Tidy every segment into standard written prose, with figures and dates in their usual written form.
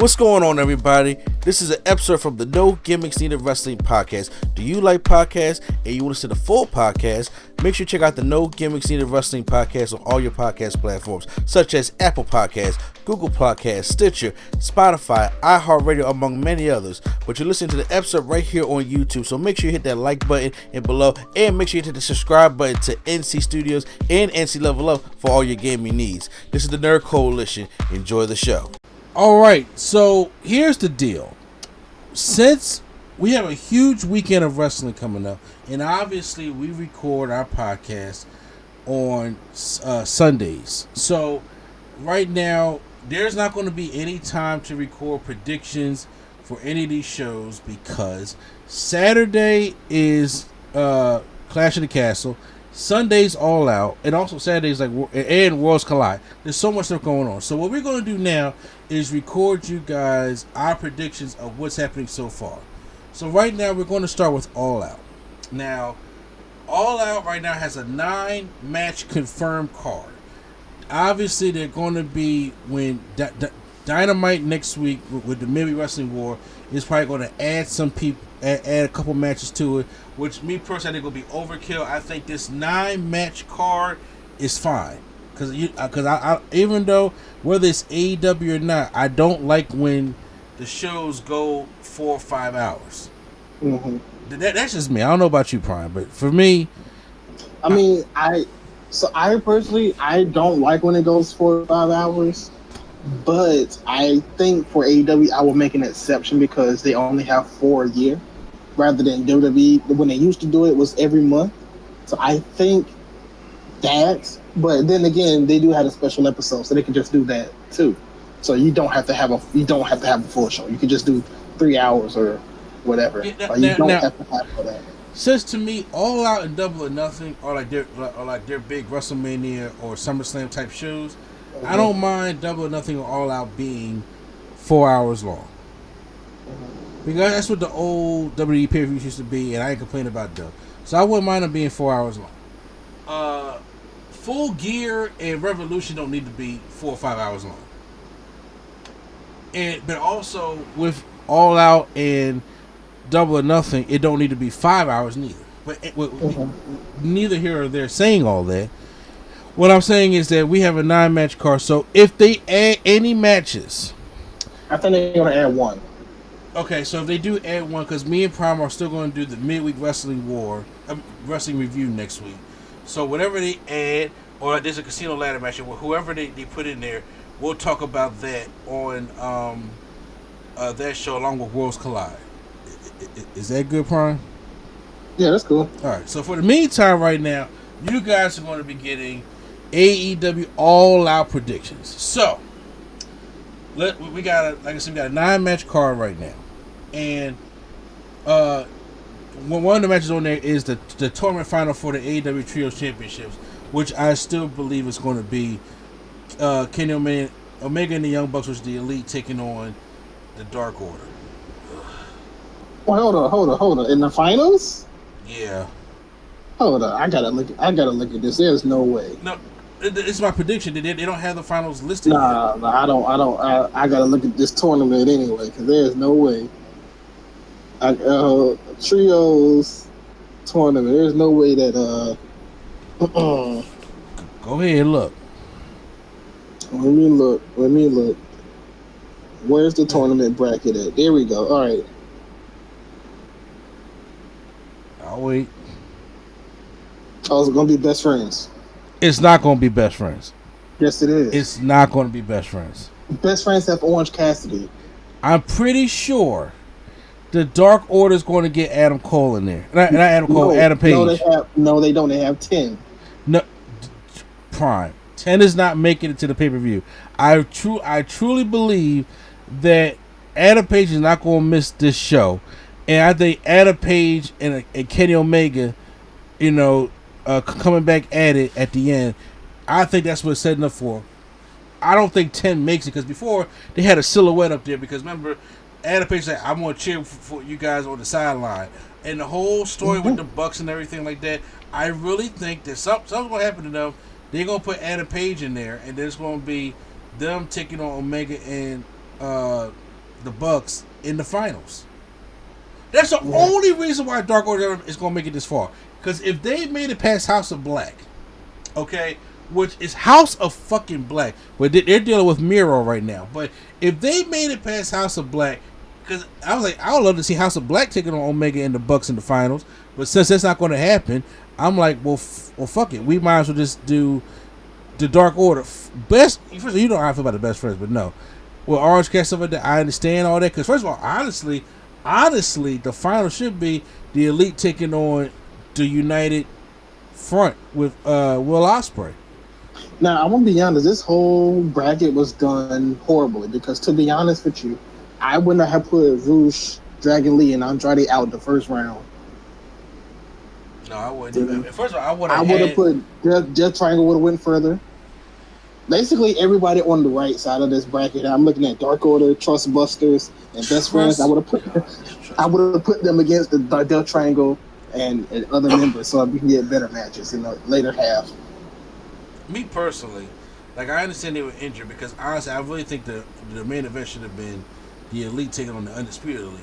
What's going on, everybody? This is an episode from the No Gimmicks Needed Wrestling podcast. Do you like podcasts and you want to see the full podcast? Make sure you check out the No Gimmicks Needed Wrestling podcast on all your podcast platforms, such as Apple Podcasts, Google Podcasts, Stitcher, Spotify, iHeartRadio, among many others. But you're listening to the episode right here on YouTube, so make sure you hit that like button and below, and make sure you hit the subscribe button to NC Studios and NC Level Up for all your gaming needs. This is the Nerd Coalition. Enjoy the show. All right, so here's the deal. Since we have a huge weekend of wrestling coming up, and obviously we record our podcast on Sundays. So right now, there's not going to be any time to record predictions for any of these shows because Saturday is Clash of the Castle, Sunday's All Out, and also Saturday's and Worlds Collide. There's so much stuff going on. So what we're going to do now is record you guys our predictions of what's happening so far. So right now we're going to start with All Out. Now, All Out right now has a 9-match confirmed card. Obviously, they're going to be when Dynamite next week with the Midweek Wrestling War is probably going to add some people, add a couple matches to it, which me personally I think will be overkill. I think this 9-match card is fine because I even though whether it's AEW or not, I don't like when the shows go 4 or 5 hours. Mm-hmm. That's just me. I don't know about you, Prime, but for me, I personally don't like when it goes 4 or 5 hours. But I think for AEW, I will make an exception because they only have 4 a year, rather than WWE when they used to do it was every month. So I think that. But then again, they do have a special episode, so they can just do that too. So you don't have to have a full show. You can just do 3 hours or whatever. You don't have to have all that. Since to me, All Out and Double or Nothing are like their big WrestleMania or SummerSlam type shows. Mm-hmm. I don't mind Double or Nothing or All Out being 4 hours long. Mm-hmm. Because that's what the old WWE pay-per-views used to be, and I ain't complaining about them. So I wouldn't mind them being 4 hours long. Full Gear and Revolution don't need to be 4 or 5 hours long. But also with All Out and Double or Nothing, it don't need to be 5 hours neither. But neither here or there saying all that. What I'm saying is that we have a 9-match card, so if they add any matches, I think they're going to add one. Okay, so if they do add one, because me and Prime are still going to do the Midweek Wrestling Wrestling Review next week. So whatever they add, or there's a casino ladder match, or whoever they put in there, we'll talk about that on that show along with Worlds Collide. Is that good, Prime? Yeah, that's cool. All right, so for the meantime right now, you guys are going to be getting AEW All Out predictions. So, we got a 9-match card right now, and one of the matches on there is the tournament final for the AEW Trios Championships, which I still believe is going to be Kenny Omega and the Young Bucks, which is the Elite, taking on the Dark Order. Well, hold on. In the finals? Yeah. Hold on, I gotta look at this. There's no way. No, it's my prediction. They don't have the finals listed. Nah, I don't. I gotta look at this tournament anyway, because there's no way. Trios tournament. There's no way that. Go ahead and look. Let me look. Where's the tournament bracket at? There we go. All right. I'll wait. Oh, it's going to be best friends. It's not going to be best friends. Yes, it is. It's not going to be best friends. Best friends have Orange Cassidy. I'm pretty sure the Dark Order is going to get Adam Cole in there. Not Adam Cole, Adam Page. No, they don't. They have 10. No, Prime. 10 is not making it to the pay-per-view. I truly believe that Adam Page is not going to miss this show. And I think Adam Page and Kenny Omega, coming back at it at the end, I think that's what it's setting up for. I don't think 10 makes it because before they had a silhouette up there because remember, Adam Page said, I'm going to cheer for you guys on the sideline. And the whole story with the Bucks and everything like that, I really think that something's going to happen to them. They're going to put Adam Page in there, and there's going to be them taking on Omega and the Bucks in the finals. That's the only reason why Dark Order is going to make it this far. Because if they made it past House of Black, okay, which is House of fucking Black, but they're dealing with Miro right now. But if they made it past House of Black, because I was like, I would love to see House of Black taking on Omega and the Bucks in the finals. But since that's not going to happen, I'm like, well, fuck it. We might as well just do the Dark Order. Best, first of all, you know how I feel about the Best Friends, but no. Well, Orange Cat stuff like that, I understand all that. Because first of all, honestly, the final should be the Elite taking on the United Front with Will Ospreay. Now, I want to be honest, this whole bracket was done horribly because, to be honest with you, I wouldn't have put Rush, Dragon Lee, and Andrade out the first round. No, I wouldn't even. First of all, I would have put Death Triangle would have went further. Basically, everybody on the right side of this bracket, I'm looking at Dark Order, Trust Busters, and Best Friends. I would have put them against the Death Triangle and other members so we can get better matches in the later half. Me personally, like I understand they were injured because honestly, I really think the main event should have been the Elite taking on the Undisputed Elite.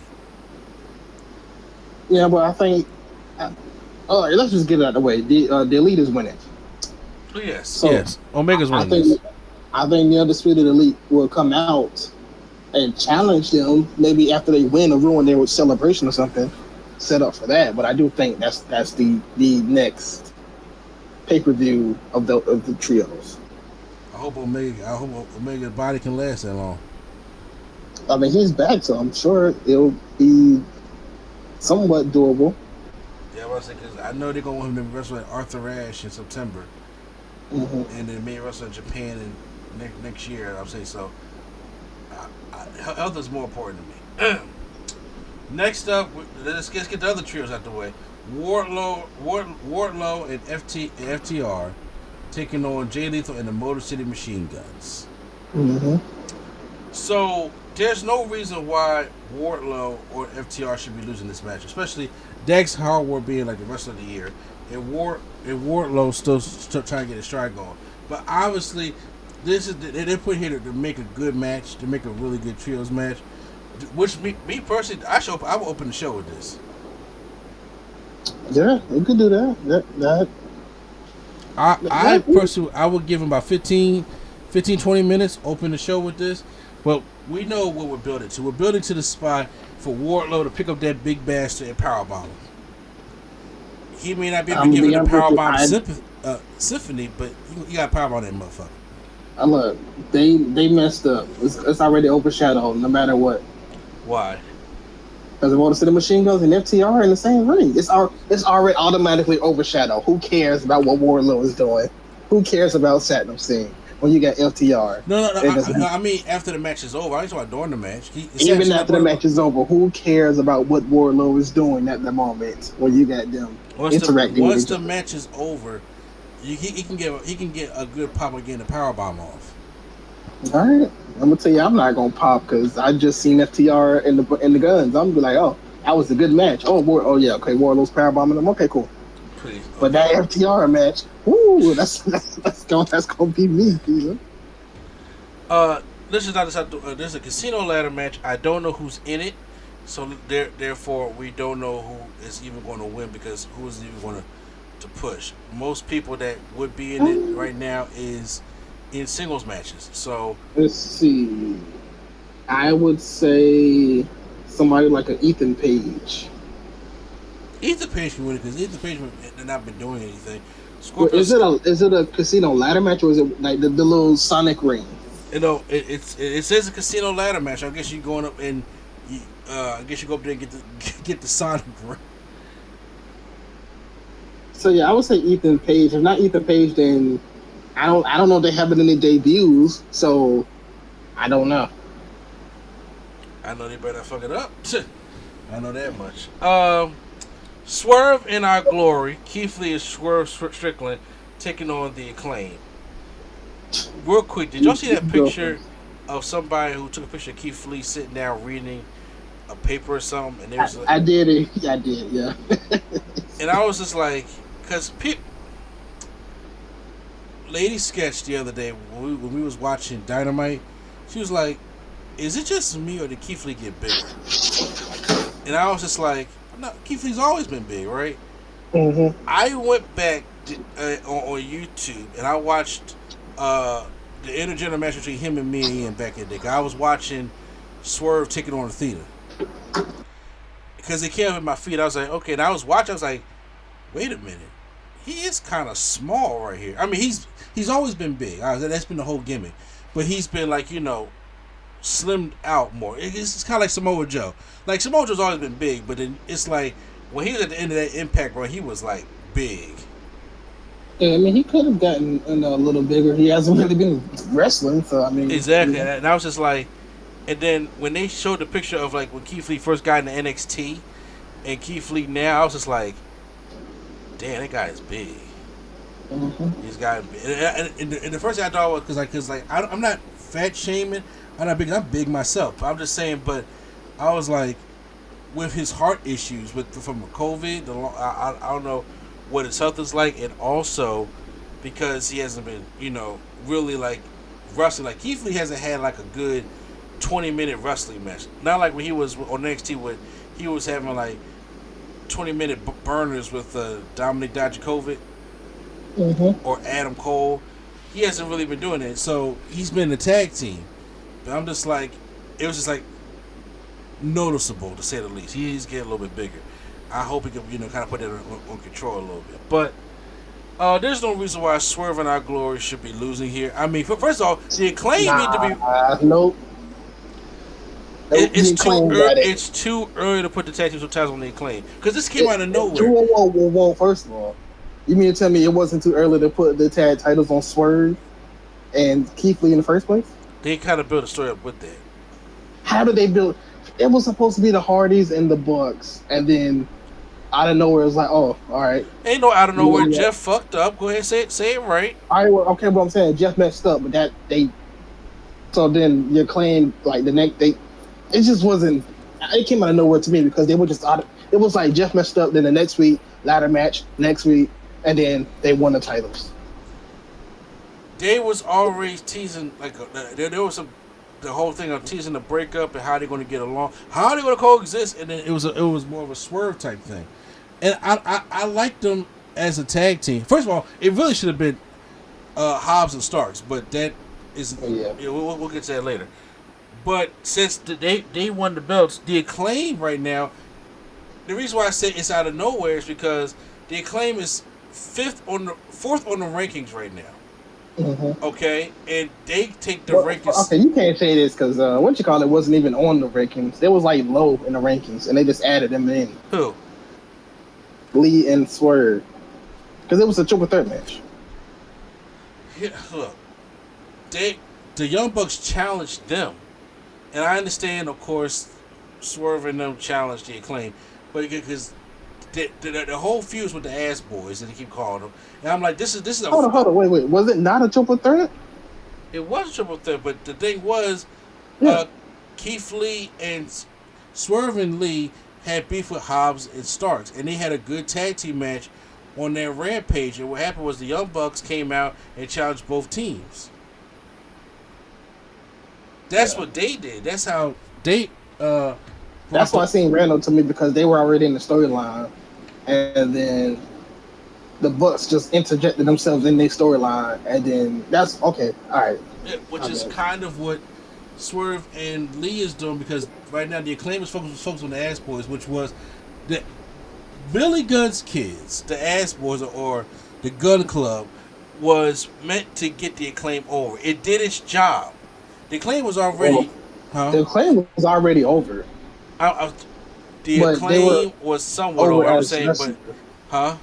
Yeah, but I think. All right, let's just get it out of the way. The Elite is winning. Yes, so yes. Omega's winning. I think the Undisputed Elite will come out and challenge them maybe after they win or ruin their celebration or something. Set up for that, but I do think that's the next pay-per-view of the trios. I hope Omega's body can last that long. I mean, he's back, so I'm sure it'll be somewhat doable. Yeah, because I know they're gonna want him to wrestle at Arthur Ashe in September, and then maybe wrestle in Japan in next year. I'm saying so. Health is more important to me. Next up, let's get the other trios out the way. Wardlow and FTR taking on Jay Lethal and the Motor City Machine Guns. So there's no reason why Wardlow or FTR should be losing this match, especially Dax Harwood being like the wrestler of the year, and Wardlow still trying to get his stride going. But obviously, they're put here to make a good match, to make a really good trios match. Which me personally, I will open the show with this. Yeah, you could do that. I personally, I would give him about 15, 20 minutes, open the show with this. But we know what we're building to. We're building to the spot for Wardlow to pick up that big bastard and powerbomb him. He may not be able to give him the powerbomb symphony, but you got powerbomb that motherfucker. Look, they messed up. It's already overshadowed, no matter what. Why? Because the Motor City Machine Guns and FTR are in the same ring. It's already automatically overshadowed. Who cares about what Wardlow is doing? Who cares about Satnam Singh when you got FTR? No. I mean, after the match is over. I just want during the match. Even after the match is over, who cares about what Wardlow is doing at the moment when you got them interacting? Once the match is over, he can get a good pop again, the powerbomb off. All right, I'm gonna tell you, I'm not gonna pop because I just seen FTR in the Guns. I'm gonna be like, oh, that was a good match. Oh yeah, okay, Wardlow's powerbombing them. Okay, cool. Please, okay. But that FTR match, woo, that's gonna be me, Peter. This is not there's a casino ladder match. I don't know who's in it, so therefore we don't know who is even going to win because who is even going to push. Most people that would be in it right now is in singles matches. So let's see. I would say somebody like an Ethan Page. Ethan Page can win it because Ethan Page has not been doing anything. Well, is it a casino ladder match or is it like the little Sonic ring? You know, it says a casino ladder match. I guess you're going up and I guess you go up there and get the Sonic ring. So yeah, I would say Ethan Page. If not Ethan Page, then I don't know if they have any debuts, so I don't know. I know they better fuck it up. I know that much. Swerve in Our Glory. Keith Lee is Swerve Strickland taking on the Acclaim. Real quick, did y'all see that picture of somebody who took a picture of Keith Lee sitting down reading a paper or something? And was I did, yeah. And I was just like, because Lady Sketch the other day when we was watching Dynamite, she was like, is it just me or did Keith Lee get bigger? And I was just like, no, Keith Lee's always been big, right? Mm-hmm. I went back on YouTube and I watched the intergender match between him and me and Ian back in the day. I was watching Swerve taking on Athena. Because it came up at my feet. I was like, okay. And I was watching. I was like, wait a minute. He is kind of small right here. I mean, he's always been big. That's been the whole gimmick. But he's been like, slimmed out more. It's kind of like Samoa Joe. Like Samoa Joe's always been big, but then it's like when he was at the end of that Impact run, he was like big. Yeah, I mean, he could have gotten a little bigger. He hasn't really been wrestling, so I mean. Exactly, and I was just like, and then when they showed the picture of like when Keith Lee first got into NXT, and Keith Lee now, I was just like, damn, that guy is big. Mm-hmm. He's got, and the first thing I thought was because I'm not fat shaming. I'm not big. I'm big myself. I'm just saying, but I was like, with his heart issues from COVID, I don't know what his health is like, and also because he hasn't been, really like wrestling. Like Keith Lee hasn't had like a good 20-minute wrestling match. Not like when he was on NXT, when he was having like 20-minute burners with Dominic Dijakovic or Adam Cole. He hasn't really been doing it. So he's been in a tag team. But I'm just like, it was just like noticeable to say the least. He's getting a little bit bigger. I hope he can, kind of put that on control a little bit. But there's no reason why Swerve and Our Glory should be losing here. I mean, first of all, the Acclaim need to be. Nope. It's too early to put the tag team titles on the Acclaim because this came out of nowhere. Whoa! First of all, you mean to tell me it wasn't too early to put the tag titles on Swerve and Keith Lee in the first place? They kind of built a story up with that. How did they build? It was supposed to be the Hardys and the Bucks, and then out of nowhere, it was like, oh, all right. Ain't no out of nowhere. Yeah. Jeff fucked up. Go ahead, say it right. All right, well, okay, but I'm saying Jeff messed up, but so then your claim like the next they, it just wasn't. It came out of nowhere to me because they were just out. It was like Jeff messed up. Then the next week, ladder match next week, and then they won the titles. They was already teasing like there was the whole thing of teasing the breakup and how they're going to get along, how they're going to coexist, and then it was more of a Swerve type thing, and I liked them as a tag team. First of all, it really should have been Hobbs and Starks, but that is we'll get to that later. But since they won the belts, the Acclaim right now, the reason why I say it's out of nowhere is because the Acclaim is fourth on the rankings right now. Mm-hmm. Okay, and they take the rankings. Okay, you can't say this because it wasn't even on the rankings. They was like low in the rankings, and they just added them in. Who? Lee and Swerve, because it was a triple threat match. Yeah, look, the Young Bucks challenged them, and I understand, of course, Swerve and them challenged the Acclaim, but because the whole fuse with the ass boys, and they keep calling them, and I'm like, this is a hold on, wait, was it not a triple threat? It was a triple threat, but the thing was, Keith Lee and Swerve and Lee had beef with Hobbs and Starks, and they had a good tag team match on their Rampage, and what happened was the Young Bucks came out and challenged both teams. That's what they did. That's how they. That's why it seemed random to me because they were already in the storyline, and then the Bucks just interjected themselves in their storyline, and then that's okay. All right. Yeah, which is kind of what Swerve and Lee is doing because right now the Acclaim is focused on the Ass Boys, which was the Billy Gunn's kids, the Ass Boys or the Gun Club, was meant to get the Acclaim over. It did its job. The Acclaim was already. The Acclaim was already over. The Acclaim was somewhat over. I was saying, wrestlers. But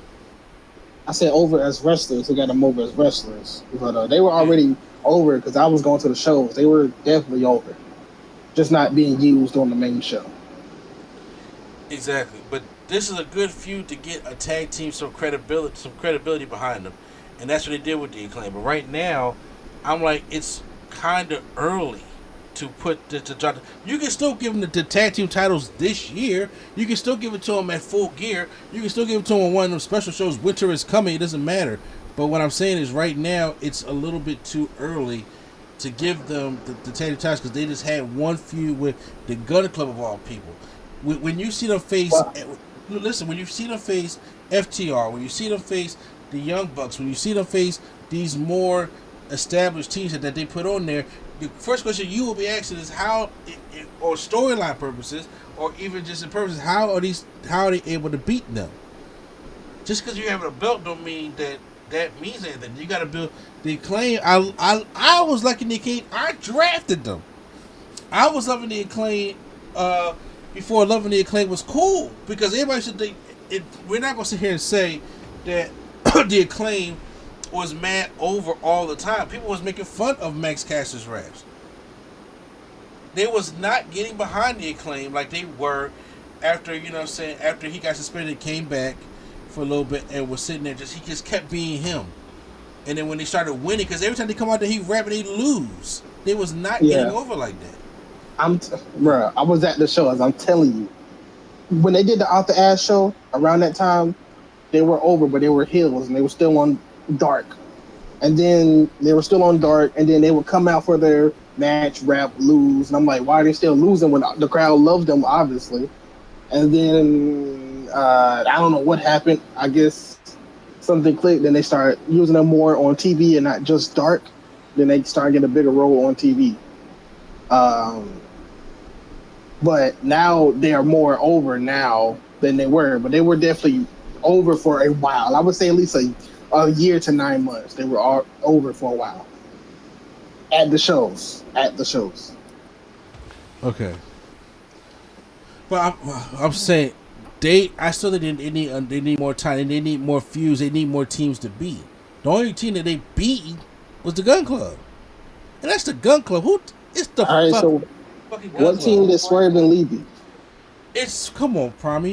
I said over as wrestlers. They got them over as wrestlers, but they were already over because I was going to the shows. They were definitely over, just not being used on the main show. Exactly, but this is a good feud to get a tag team some credibility behind them, and that's what they did with the Acclaim. But right now, I'm like, it's kind of early to put you can still give them the tag team titles this year. You can still give it to them at Full Gear. You can still give it to them on one of them special shows. Winter is coming. It doesn't matter. But what I'm saying is right now it's a little bit too early to give them the tag titles because they just had one feud with the Gun Club of all people. When you see them face, listen, when you see them face FTR, when you see them face the Young Bucks, when you see them face these more established teams that they put on there, the first question you will be asking is how, or storyline purposes, or even just in purposes, how are they able to beat them? Just because you have a belt don't mean that means anything. You got to build the Acclaim. I was liking the Acclaim. I drafted them. I was loving the Acclaim before loving the Acclaim was cool because everybody should think. We're not gonna sit here and say that the Acclaim was mad over all the time. People was making fun of Max Caster's raps. They was not getting behind the Acclaim like they were after, you know what I'm saying, after he got suspended and came back for a little bit and was sitting there, he just kept being him. And then when they started winning, because every time they come out there, he rap and they lose. They was not getting over like that. Bruh, I was at the show, as I'm telling you. When they did the Out the Ass show, around that time, they were over, but they were heels, and they were still on Dark. And then they were still on Dark, and then they would come out for their match, rap, lose. And I'm like, why are they still losing when the crowd loves them, obviously? And then, I don't know what happened. I guess something clicked, then they started using them more on TV and not just Dark. Then they started getting a bigger role on TV. But now they are more over now than they were. But they were definitely over for a while. I would say at least a year to 9 months. They were all over for a while. At the shows. Okay. But I'm saying I still think they need more time. They need more feuds. They need more teams to beat. The only team that they beat was the Gun Club, and that's the Gun Club. It's the all right, fucking Gun Club. What team did Swerve and Lee beat? It's come on, Prime.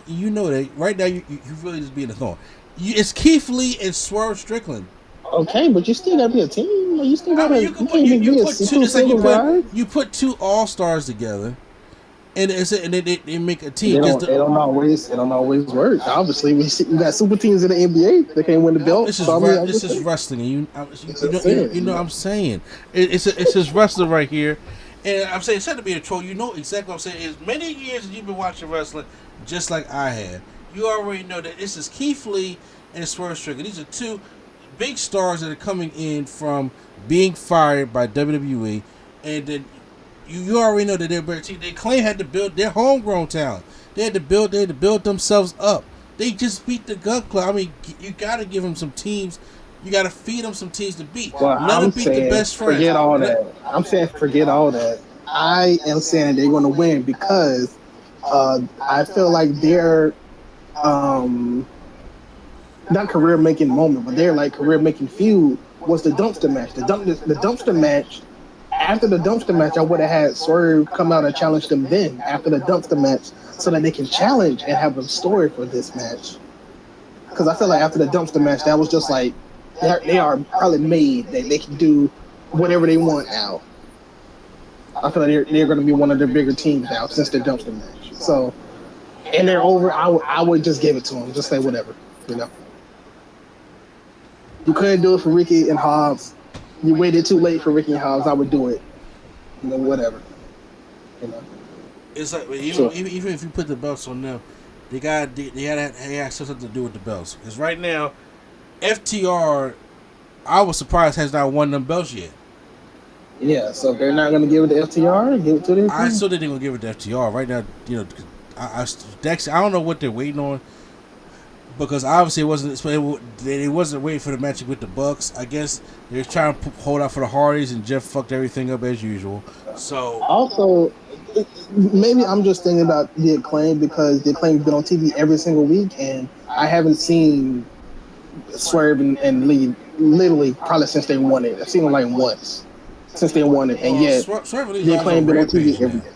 You know that right now. You really just being a thorn. It's Keith Lee and Swerve Strickland. Okay, but you still gotta be a team. You still gotta. You put two all stars together. And they make a team. It don't always work. Obviously, we got super teams in the NBA that can't win the belt. This is wrestling, and you know what I'm saying. It's just wrestling right here, and I'm saying instead of being a troll, you know exactly what I'm saying. As many years as you've been watching wrestling, just like I have, you already know that this is Keith Lee and Swerve Strickland. These are two big stars that are coming in from being fired by WWE, and then. You already know that they're a better team. They had to build their homegrown talent. They had to build themselves up. They just beat the Gun Club. I mean, you got to give them some teams. You got to feed them some teams to beat. Well, Let them beat the best friends. Forget all that. I'm saying forget all that. I am saying they're going to win because I feel like they're not career-making moment, but they're like career-making feud was the dumpster match. The dumpster match. After the dumpster match, I would have had Swerve come out and challenge them then after the dumpster match so that they can challenge and have a story for this match. Because I feel like after the dumpster match, that was just like, they are probably made that they can do whatever they want now. I feel like they're going to be one of their bigger teams now since the dumpster match. So, and they're over, I would just give it to them. Just say whatever, you know. You couldn't do it for Ricky and Hobbs. You waited too late for Ricky and Hobbs. I would do it. You know, whatever. You know. It's like even if you put the belts on them, they had something to do with the belts. Because right now, FTR, I was surprised has not won them belts yet. Yeah, so if they're not going to give it to FTR, give it to them. I still think they're going to give it to FTR right now. You know, I don't know what they're waiting on. Because obviously they wasn't waiting for the match with the Bucks. I guess they were trying to hold out for the Hardys, and Jeff fucked everything up as usual. So also, maybe I'm just thinking about the Acclaim because the Acclaim's been on TV every single week, and I haven't seen Swerve and Lee literally probably since they won it. I've seen them like once since they won it, and yet the Acclaim been on TV every day.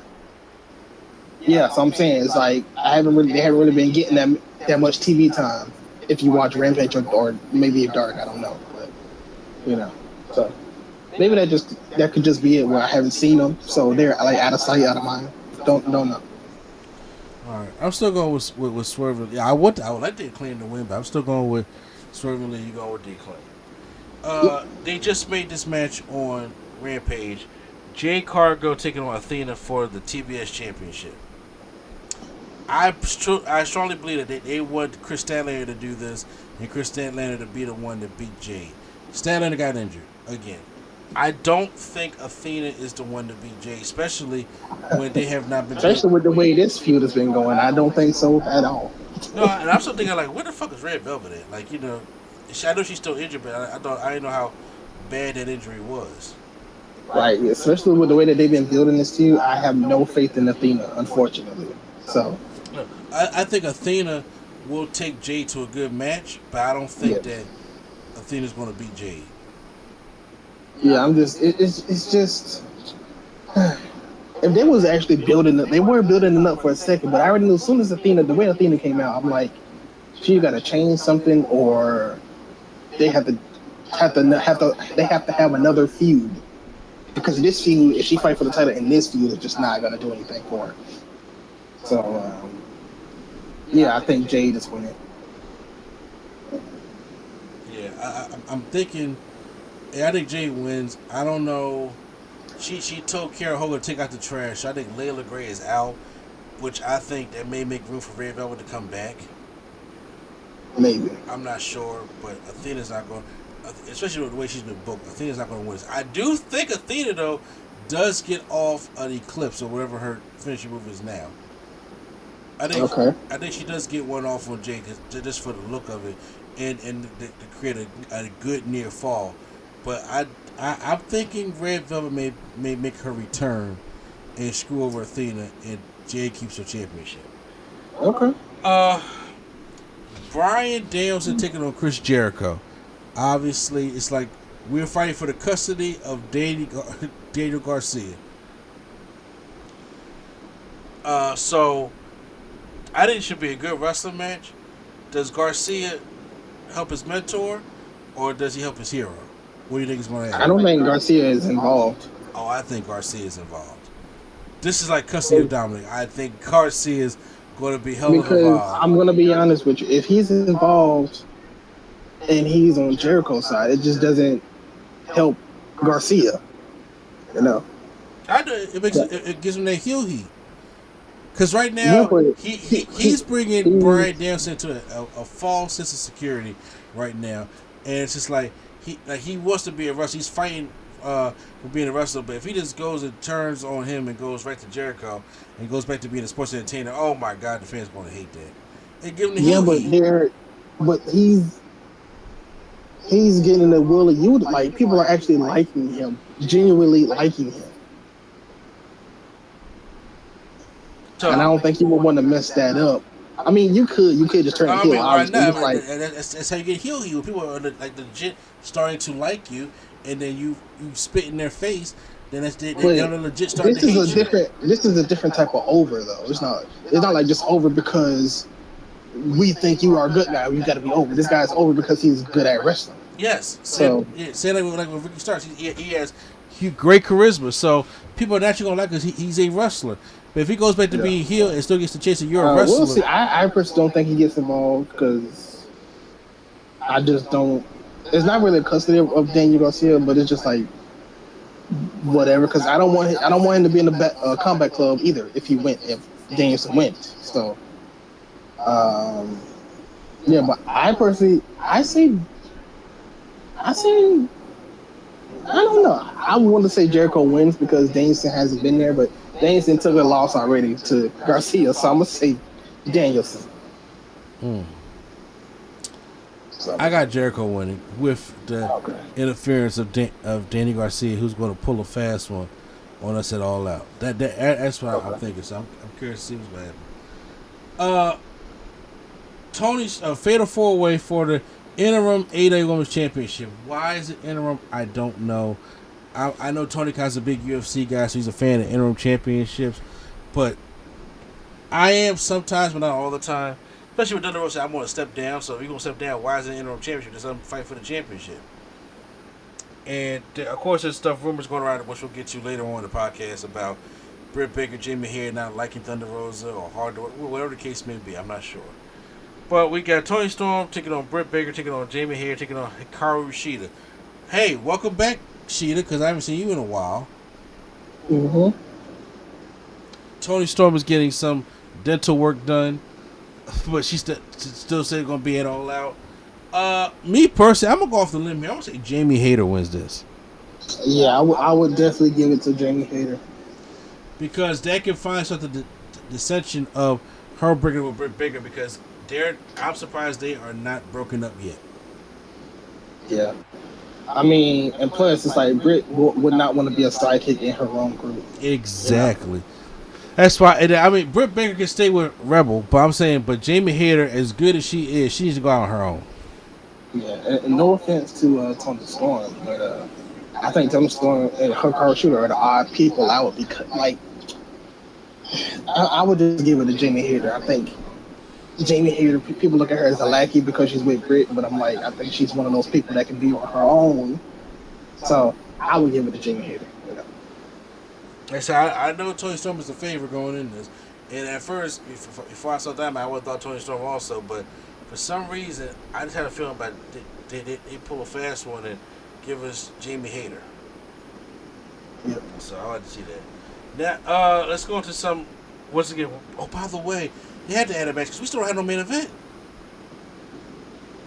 Yeah, so I'm saying it's like they haven't really been getting that much TV time if you watch Rampage or maybe Dark, I don't know, but you know, so maybe that could just be it where I haven't seen them, so they're like out of sight, out of mind. Don't know. All right, I'm still going with Swerve. Yeah, I would like the Acclaim to win, but I'm still going with Swerve and Lee. You going with the Acclaim? They just made this match on Rampage. Jade Cargill taking on Athena for the TBS Championship. I strongly believe that they want Chris Statlander to do this and Chris Statlander to be the one to beat Jade. Statlander got injured again. I don't think Athena is the one to beat Jade, especially when they have not been. Especially with the way this feud has been going, I don't think so at all. No, and I'm still thinking like, where the fuck is Red Velvet at? Like, I know she's still injured, but I didn't know how bad that injury was. Right, especially with the way that they've been building this feud, I have no faith in Athena, unfortunately. So, I think Athena will take Jade to a good match, but I don't think that Athena's going to beat Jade. Yeah, it's just. If they was actually building it, they were building it up for a second, but I already knew as soon as the way Athena came out, I'm like, she got to change something, or they have to have another feud. Because this feud, if she fight for the title in this feud, it's just not gonna do anything for her. So, I think Jade is winning. Yeah, I'm thinking. I think Jade wins. I don't know. She told Kara Hogan to take out the trash. I think Layla Gray is out, which I think that may make room for Red Velvet to come back. Maybe. I'm not sure, but Athena's not going. Especially with the way she's been booked, Athena's not going to win this. I do think Athena, though, does get off an Eclipse or whatever her finishing move is now. I think she does get one off on Jade just for the look of it and to create a good near fall. But I'm thinking Red Velvet may make her return and screw over Athena, and Jade keeps her championship. Okay. Bryan Danielson taking on Chris Jericho. Obviously, it's like we're fighting for the custody of Daniel Garcia. So I think it should be a good wrestling match. Does Garcia help his mentor, or does he help his hero? What do you think is going to happen? I don't think Garcia is involved. Oh, I think Garcia is involved. This is like custody of Dominic. I think Garcia is going to be hell of because involved. I'm going to be honest with you. If he's involved and he's on Jericho's side, it just doesn't help Garcia. It gives him that heel heat. Because right now, he's bringing Bryan Danielson into a false sense of security right now. And it's just like he wants to be a wrestler. He's fighting for being a wrestler. But if he just goes and turns on him and goes right to Jericho and goes back to being a sports entertainer, oh my God, the fans are going to hate that. And give him the heel heat. But he's getting the will of you. Like, people are actually liking him, genuinely liking him. So, and I don't think you would want to mess that up. I mean, you could just turn heel. Right now, that's how you get heel heat. People are like legit starting to like you, and then you spit in their face. Then they're legit starting to hate you. This is a different type of over, though. It's not like just over because we think you are a good guy. You got to be over. This guy's over because he's good at wrestling. Yes. So say like with Ricky Starks, he has great charisma. So people are naturally gonna like us. He's a wrestler. But if he goes back to being heel and still gets the chance that you're a wrestler, we'll see. I personally don't think he gets involved because I just don't. It's not really a custody of Daniel Garcia, but it's just like whatever. Because I don't want him to be in the Combat Club either. If Danielson went, so But I personally, I don't know. I want to say Jericho wins because Danielson hasn't been there, but Danielson took a loss already to Garcia, so I'm going to say Danielson. So, I got Jericho winning with the interference of Danny Garcia, who's going to pull a fast one on us at All Out. That's what I'm thinking, so I'm curious to see what's going to happen. Tony's fatal 4-way for the interim AEW Women's Championship. Why is it interim? I don't know. I know Tony Khan's a big UFC guy, so he's a fan of interim championships. But I am sometimes, but not all the time. Especially with Thunder Rosa, I want to step down. So if you're going to step down, why is it an interim championship? Just let them fight for the championship. And, of course, there's rumors going around, which we'll get to later on in the podcast, about Britt Baker, Jamie Hayter not liking Thunder Rosa or whatever the case may be. I'm not sure. But we got Tony Storm taking on Britt Baker, taking on Jamie Hayter, taking on Hikaru Shida. Hey, welcome back, Sheeta, because I haven't seen you in a while. Mm-hmm. Tony Storm is getting some dental work done, but she still said going to be at All Out. Me personally, I'm going to go off the limb here. I'm going to say Jamie Hayter wins this. Yeah, I would definitely give it to Jamie Hayter. Because that can find something dissension of her breaking with Britt Baker, because I'm surprised they are not broken up yet. Yeah. I mean, and plus, it's like Britt would not want to be a sidekick in her own group. Exactly. You know? That's why. I mean, Britt Baker can stay with Rebel, but I'm saying, but Jamie Hayter, as good as she is, she needs to go out on her own. Yeah, and no offense to Tony Storm, but I think Tony Storm and her Carl Shooter are the odd people out, because, like, I would just give it to Jamie Hayter. I think Jamie Hayter, people look at her as a lackey because she's with Britt, but I'm like, I think she's one of those people that can be on her own. So I would give it to Jamie Hayter. You know? And so I know Tony Storm is the favorite going in this. And at first, before I saw that, I would have thought Tony Storm also, but for some reason, I just had a feeling about they pull a fast one and give us Jamie Hayter. Yep. So I like to see that. Now, let's go into some. Once again, oh, by the way, they had to add a match because we still don't have no main event.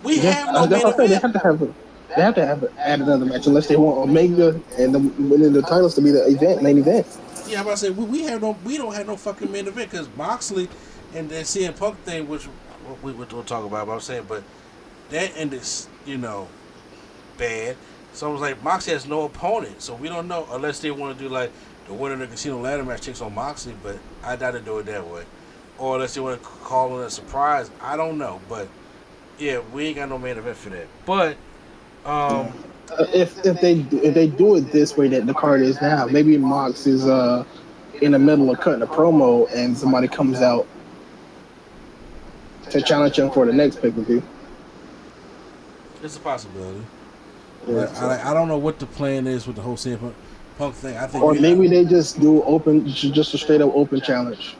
We have no main event. They have to have add another match unless they want Omega and winning the titles to be the main event. Yeah, I'm about to say we don't have no fucking main event because Moxley and that CM Punk thing, which we'll talk about. But I'm saying, but that ended, bad. So I was like, Moxley has no opponent, so we don't know unless they want to do like the winner of the casino ladder match takes on Moxley. But I doubt they do it that way, or unless they want to call it a surprise. I don't know, but yeah, we ain't got no main event for that. But if they do it this way that the card is now, maybe Mox is in the middle of cutting a promo and somebody comes out to challenge him for the next pay-per-view. It's a possibility. Yeah, I don't know what the plan is with the whole CM Punk thing. I think, or maybe they just do just a straight up open challenge.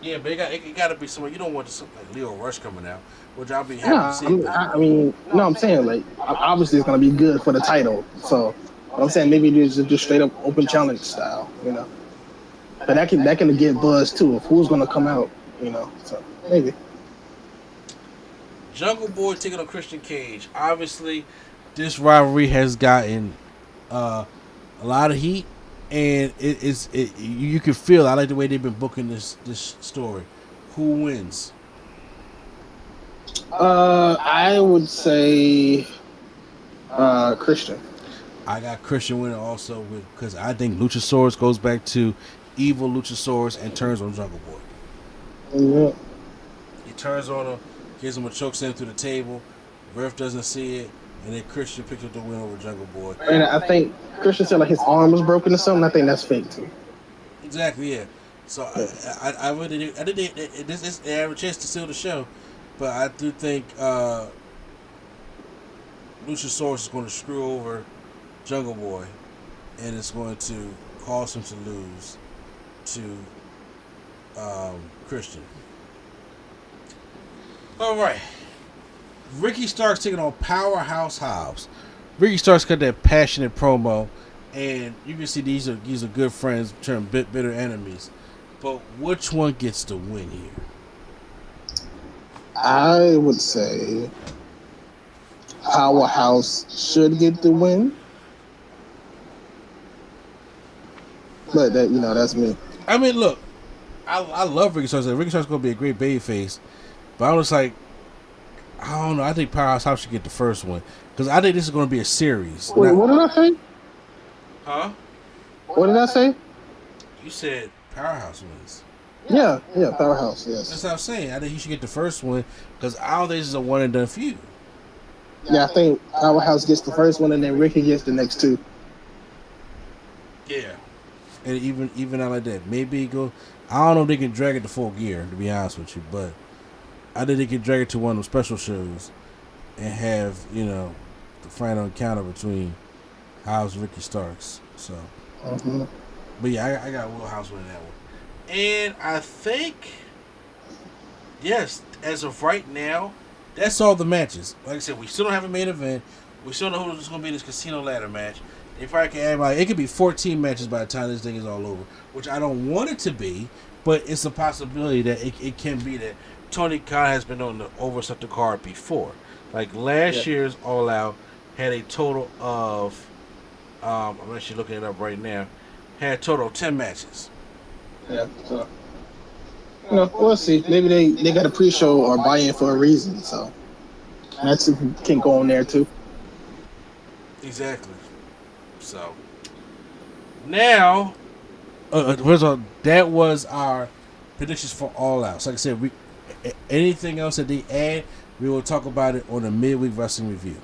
Yeah, but it got to be somewhere. You don't want something like Leo Rush coming out, which I'll be happy to see. I'm saying, like, obviously it's gonna be good for the title. So I'm saying maybe it's just straight up open challenge style, you know. But that can get buzz too of who's gonna come out, you know. So maybe. Jungle Boy taking on Christian Cage. Obviously, this rivalry has gotten a lot of heat, and you can feel. I like the way they've been booking this story. Who wins? I would say Christian. I got Christian winning also because I think Luchasaurus goes back to evil Luchasaurus and turns on Jungle Boy. Yeah. He turns on him, gives him a choke slam through the table. Ref doesn't see it, and then Christian picks up the win over Jungle Boy. And I think Christian said like his arm was broken or something. I think that's fake too. Exactly, yeah. So I really do. They have a chance to steal the show, but I do think Luchasaurus is going to screw over Jungle Boy, and it's going to cause him to lose to Christian. All right. Ricky Starks taking on Powerhouse Hobbs. Ricky Starks got that passionate promo, and you can see these are good friends turn bitter enemies. But which one gets the win here? I would say Powerhouse should get the win, but that's me. I mean, look, I love Ricky Starks. Ricky Starks is going to be a great babyface, but I was like, I don't know. I think Powerhouse Hobbs should get the first one because I think this is going to be a series. Wait, what did I say? Huh? What did I say? You said Powerhouse wins. Yeah, Powerhouse, yes. That's what I'm saying. I think he should get the first one because all this is a one and done feud. Yeah, I think Powerhouse gets the first one and then Ricky gets the next two. Yeah. And even out like that. Maybe go. I don't know if they can drag it to Full Gear, to be honest with you, but I think they can drag it to one of the special shows and have, the final encounter between House and Ricky Starks. So, But yeah, I got Will House winning that one. And I think, yes, as of right now, that's all the matches. Like I said, we still don't have a main event. We still don't know who's going to be in this casino ladder match. They probably can add like it could be 14 matches by the time this thing is all over, which I don't want it to be, but it's a possibility that it can be that Tony Khan has been on the overset the card before. Like last year's All Out had a total of I'm actually looking it up right now. Had a total of 10 matches. Yeah. So, we'll see. Maybe they got a pre-show or buy-in for a reason. So that's can go on there too. Exactly. So now, first of all, that was our predictions for All Out. So like I said, anything else that they add, we will talk about it on a midweek wrestling review.